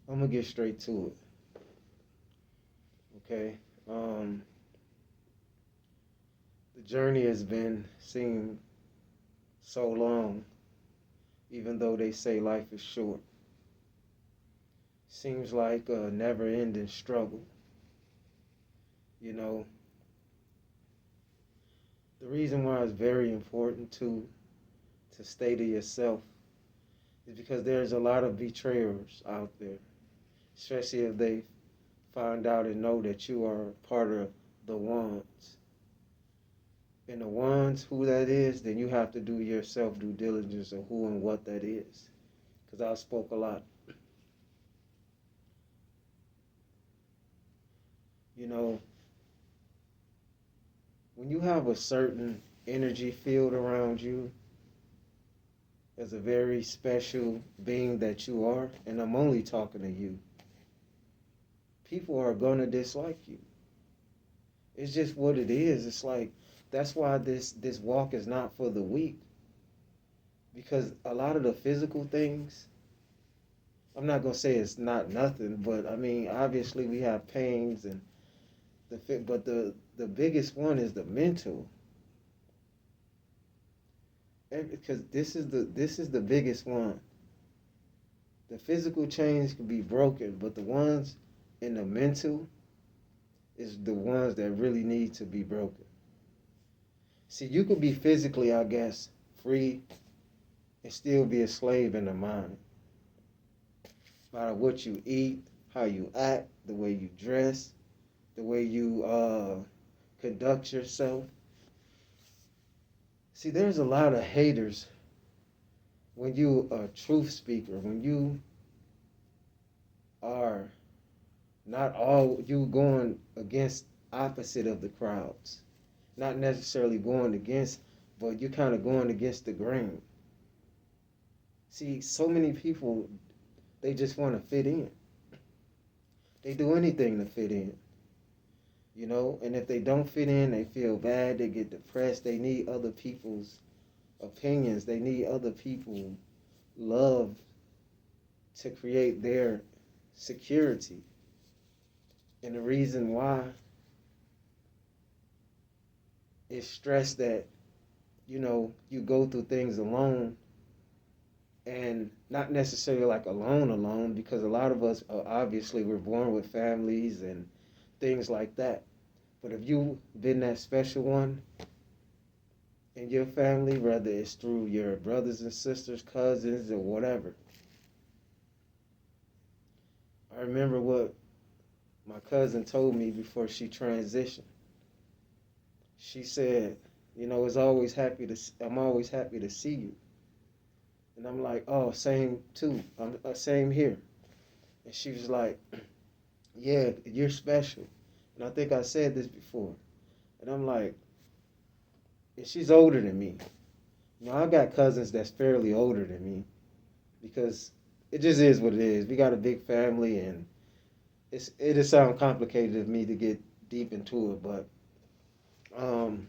I'm gonna get straight to it. Okay. The journey has been seem so long, even though they say life is short. Seems like a never-ending struggle. You know, the reason why it's very important to stay to yourself is because there's a lot of betrayers out there, especially if they find out and know that you are part of the ones. And the ones, who that is, then you have to do your self due diligence of who and what that is. Because I spoke a lot. You know, when you have a certain energy field around you as a very special being that you are, and I'm only talking to you, people are going to dislike you. It's just what it is. It's like, that's why this walk is not for the weak. Because a lot of the physical things, I'm not gonna say it's not nothing, but I mean, obviously we have pains and but the biggest one is the mental. Because this is the biggest one. The physical chains can be broken, but the ones in the mental is the ones that really need to be broken. See, you could be physically, I guess, free and still be a slave in the mind. No matter what you eat, how you act, the way you dress, the way you conduct yourself. See, there's a lot of haters when you a truth speaker, when you are not all you going against opposite of the crowds. Not necessarily going against, but you're kind of going against the grain. See, so many people, they just want to fit in. They do anything to fit in, you know? And if they don't fit in, they feel bad, they get depressed, they need other people's opinions, they need other people love to create their security. And the reason why is stress that, you go through things alone, and not necessarily like alone, because a lot of us, obviously, we're born with families and things like that. But if you've been that special one in your family, whether it's through your brothers and sisters, cousins, or whatever, I remember what my cousin told me before she transitioned. She said, I'm always happy to see you. And I'm like, oh, same too. Same here. And she was like, yeah, you're special. And I think I said this before. And I'm like, and she's older than me. I got cousins that's fairly older than me because it just is what it is. We got a big family, and it just sounds complicated of me to get deep into it, but and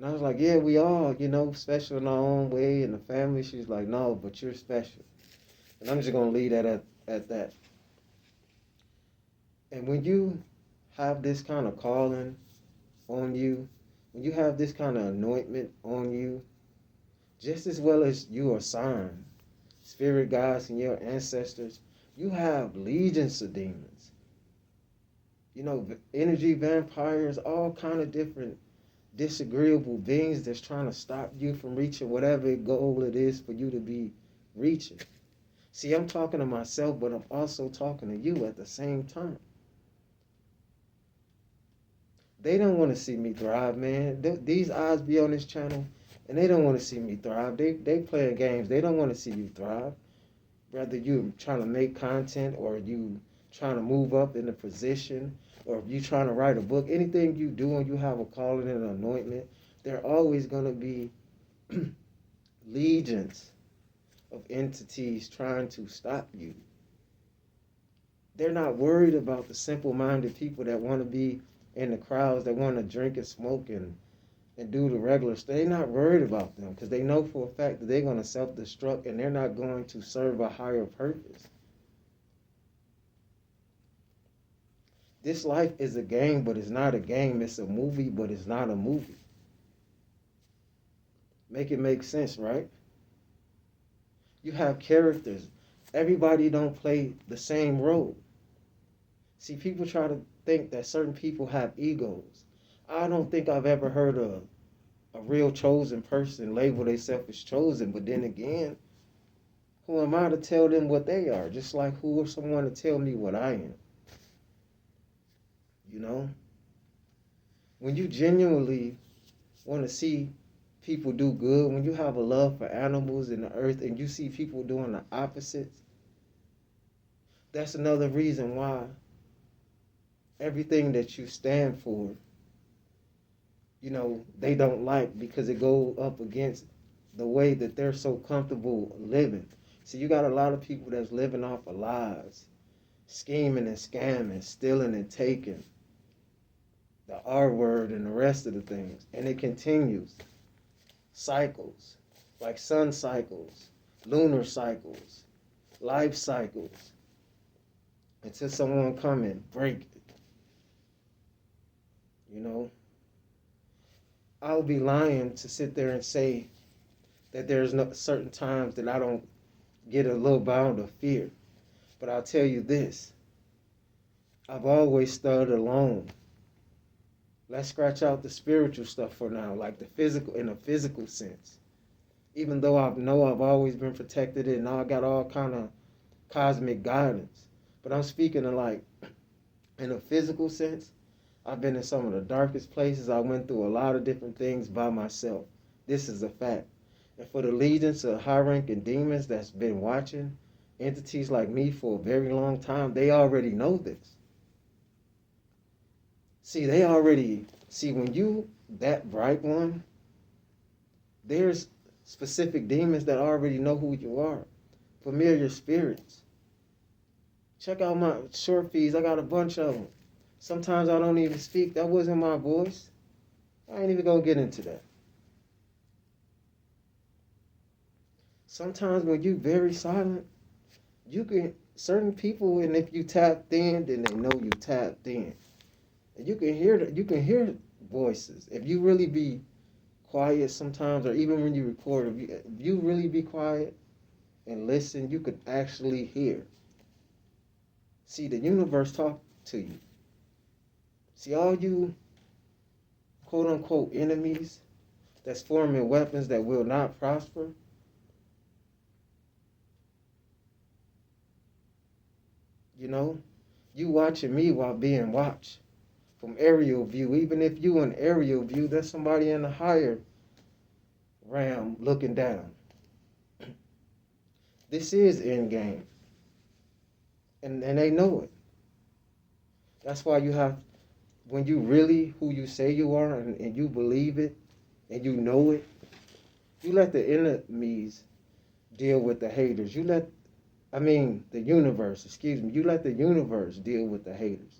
I was like, yeah, we all, special in our own way in the family. She's like, no, but you're special. And I'm just gonna leave that at that. And when you have this kind of calling on you, when you have this kind of anointment on you, just as well as you are signed, spirit guides and your ancestors, you have legions of demons. Energy vampires, all kind of different disagreeable beings that's trying to stop you from reaching whatever goal it is for you to be reaching. See, I'm talking to myself, but I'm also talking to you at the same time. They don't want to see me thrive, man. These eyes be on this channel, and they don't want to see me thrive. They playing games. They don't want to see you thrive. Whether you trying to make content, or you trying to move up in a position, or if you trying to write a book, anything you do and you have a calling and an anointment, there are always going to be legions of entities trying to stop you. They're not worried about the simple-minded people that want to be in the crowds, that want to drink and smoke and do the regular stuff. They're not worried about them because they know for a fact that they're going to self-destruct, and they're not going to serve a higher purpose. This life is a game, but it's not a game. It's a movie, but it's not a movie. Make it make sense, right? You have characters. Everybody don't play the same role. See, people try to think that certain people have egos. I don't think I've ever heard a real chosen person label themselves as chosen, but then again, who am I to tell them what they are? Just like who is someone to tell me what I am? You know? When you genuinely want to see people do good, when you have a love for animals and the earth and you see people doing the opposite, that's another reason why everything that you stand for, they don't like, because it goes up against the way that they're so comfortable living. See, you got a lot of people that's living off of lies, scheming and scamming, stealing and taking, the R word and the rest of the things. And it continues. Cycles, like sun cycles, lunar cycles, life cycles, until someone come and break it. I would be lying to sit there and say that there's no certain times that I don't get a little bound of fear. But I'll tell you this, I've always stood alone. Let's scratch out the spiritual stuff for now, like the physical, in a physical sense. Even though I know I've always been protected and I got all kind of cosmic guidance. But I'm speaking of like, in a physical sense, I've been in some of the darkest places. I went through a lot of different things by myself. This is a fact. And for the legions of high-ranking demons that's been watching entities like me for a very long time, they already know this. See, when you that bright one, there's specific demons that already know who you are. Familiar spirits. Check out my short feeds. I got a bunch of them. Sometimes I don't even speak. That wasn't my voice. I ain't even gonna get into that. Sometimes when you very silent, you can, certain people, and if you tapped in, then they know you tapped in. And you can hear voices. If you really be quiet sometimes, or even when you record, if you really be quiet and listen, you could actually hear. See, the universe talk to you. See, all you quote unquote enemies that's forming weapons that will not prosper, you watching me while being watched from aerial view. Even if you in aerial view, there's somebody in a higher realm looking down. This is end game. And they know it. That's why you have, when you really who you say you are and you believe it and you know it, you let the enemies deal with the haters. The universe, excuse me. You let the universe deal with the haters.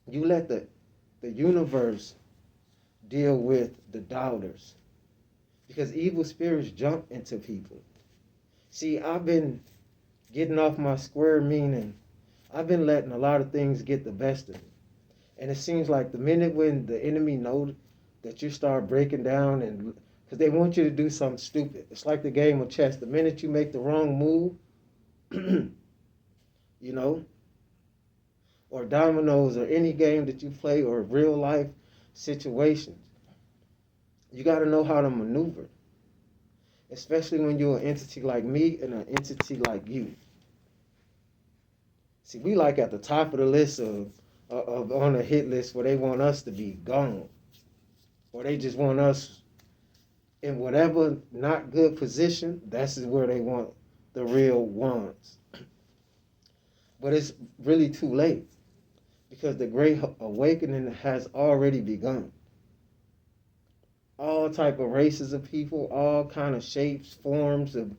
You let the universe deal with the doubters. Because evil spirits jump into people. See, I've been getting off my square meaning. I've been letting a lot of things get the best of me. And it seems like the minute when the enemy knows that you start breaking down, and because they want you to do something stupid. It's like the game of chess. The minute you make the wrong move, you know, or dominoes, or any game that you play, or real life situations, you got to know how to maneuver. Especially when you're an entity like me and an entity like you. See, we like at the top of the list of on a hit list where they want us to be gone. Or they just want us in whatever not good position. That's where they want the real ones. But it's really too late, because the great awakening has already begun. All type of races of people, all kind of shapes, forms of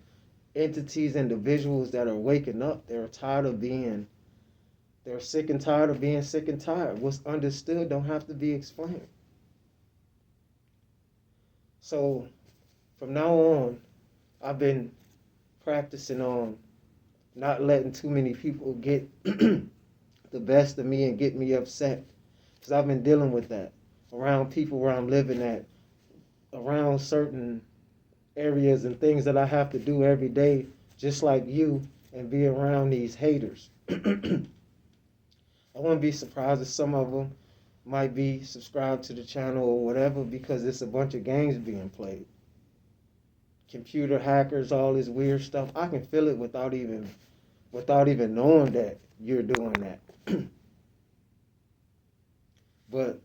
entities, individuals that are waking up. They're sick and tired of being sick and tired. What's understood don't have to be explained. So from now on, I've been practicing on not letting too many people get the best of me and get me upset. Because I've been dealing with that around people where I'm living at, around certain areas and things that I have to do every day, just like you, and be around these haters. I wouldn't be surprised if some of them might be subscribed to the channel or whatever because it's a bunch of games being played. Computer hackers, all this weird stuff. I can feel it without even knowing that you're doing that. But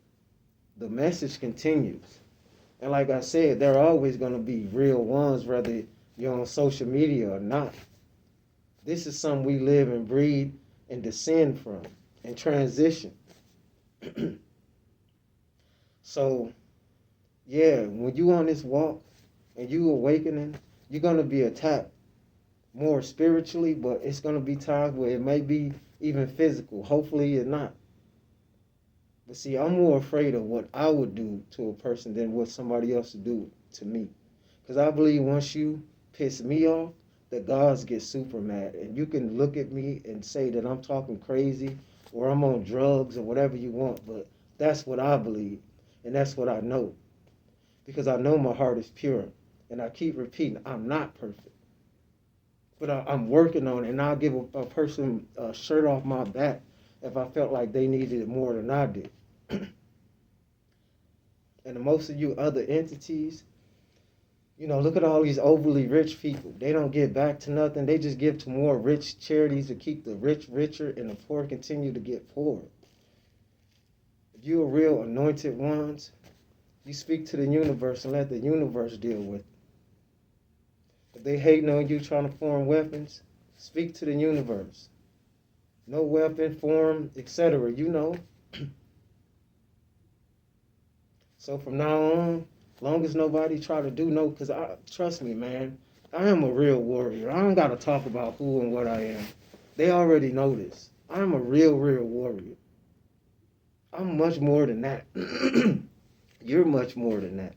the message continues. And like I said, there are always going to be real ones, whether you're on social media or not. This is something we live and breathe and descend from and transition. So, yeah, when you on this walk and you awakening, you're going to be attacked more spiritually, but it's going to be times where it may be even physical. Hopefully it's not. But see, I'm more afraid of what I would do to a person than what somebody else would do to me. Because I believe once you piss me off, the gods get super mad. And you can look at me and say that I'm talking crazy or I'm on drugs or whatever you want. But that's what I believe. And that's what I know. Because I know my heart is pure. And I keep repeating, I'm not perfect. But I'm working on it. And I'll give a person a shirt off my back if I felt like they needed it more than I did. And most of you other entities, look at all these overly rich people. They don't give back to nothing. They just give to more rich charities to keep the rich richer and the poor continue to get poorer. If you are real anointed ones, you speak to the universe and let the universe deal with it. If they hating on you trying to form weapons, speak to the universe. No weapon, form, etc. So from now on, long as nobody try to do no, because trust me, man, I am a real warrior. I don't got to talk about who and what I am. They already know this. I'm a real warrior. I'm much more than that. You're much more than that.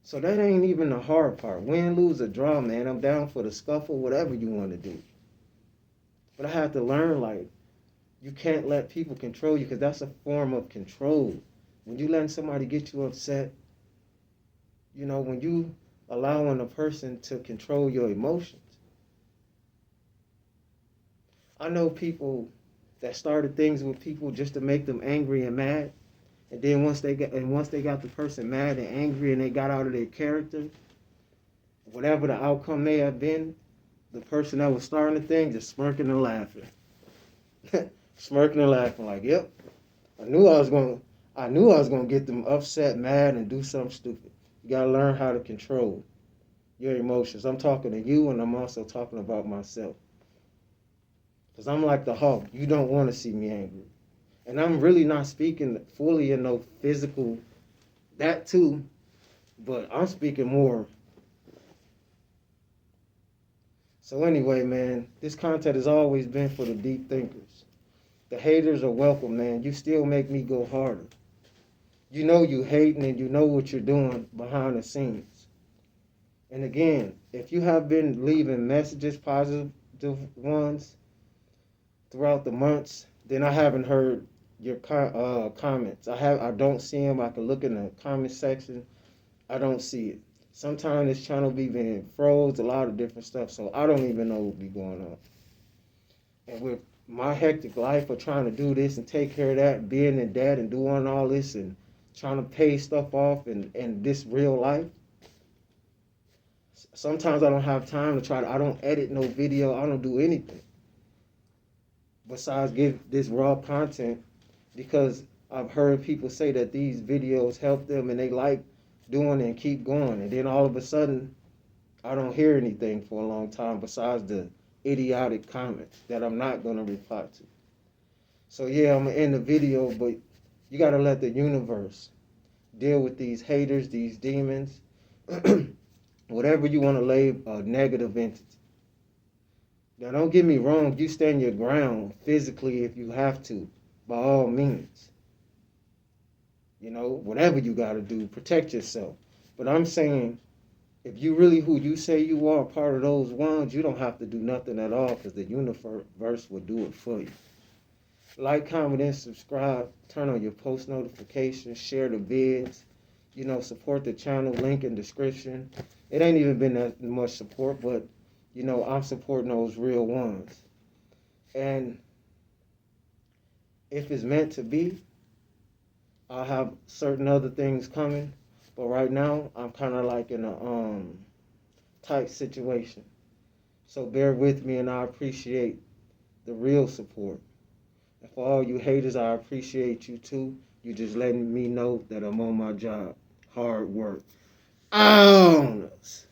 So that ain't even the hard part. Win, lose, or draw, man. I'm down for the scuffle, whatever you want to do. But I have to learn, like, you can't let people control you because that's a form of control. When you letting somebody get you upset, when you allowing a person to control your emotions. I know people that started things with people just to make them angry and mad. And then once they got the person mad and angry and they got out of their character, whatever the outcome may have been, the person that was starting the thing just smirking and laughing. Smirking and laughing like, yep, I knew I was gonna get them upset, mad, and do something stupid. You gotta learn how to control your emotions. I'm talking to you, and I'm also talking about myself. Because I'm like the hawk. You don't want to see me angry. And I'm really not speaking fully in no physical, that too, but I'm speaking more. So anyway, man, this content has always been for the deep thinkers. The haters are welcome, man. You still make me go harder. You know you hating and you know what you're doing behind the scenes. And again, if you have been leaving messages, positive ones, throughout the months, then I haven't heard your comments. I don't see them. I can look in the comment section. I don't see it. Sometimes this channel be being froze, a lot of different stuff, so I don't even know what be going on. And with my hectic life of trying to do this and take care of that, being a dad and doing all this and trying to pay stuff off and this real life, sometimes I don't have time to I don't edit no video, I don't do anything besides give this raw content because I've heard people say that these videos help them and they like doing it and keep going. And then all of a sudden, I don't hear anything for a long time besides the idiotic comments that I'm not going to reply to. So yeah, I'm going to end the video, but you got to let the universe deal with these haters, these demons, whatever you want to label a negative entity. Now, don't get me wrong. You stand your ground physically if you have to, by all means. Whatever you got to do, protect yourself. But I'm saying, if you really who you say you are, part of those ones, you don't have to do nothing at all because the universe will do it for you. Like, comment, and subscribe. Turn on your post notifications. Share the vids. Support the channel. Link in description. It ain't even been that much support, but I'm supporting those real ones. And if it's meant to be, I'll have certain other things coming. But right now, I'm kind of like in a tight situation. So bear with me, and I appreciate the real support. And for all you haters, I appreciate you too. You just letting me know that I'm on my job. Hard work. ONEzzz.